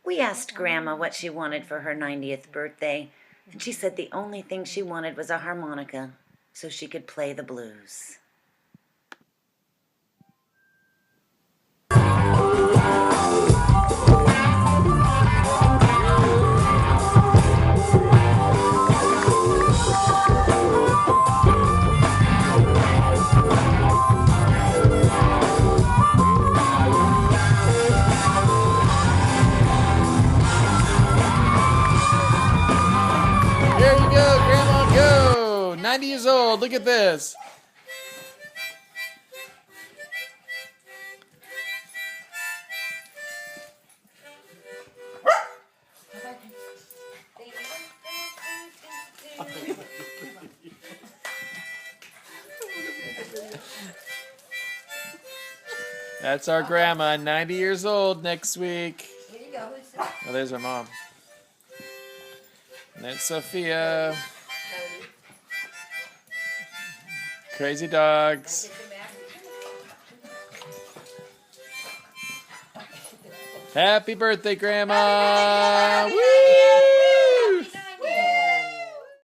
We asked Grandma what she wanted for her 90th birthday, and she said the only thing she wanted was a harmonica so she could play the blues. There you go, Grandma, go! 90 years old, look at this. That's our grandma, 90 years old next week. Here you go. Oh, there's our mom. And that's Sophia. Crazy dogs. Happy birthday, Grandma! Woo!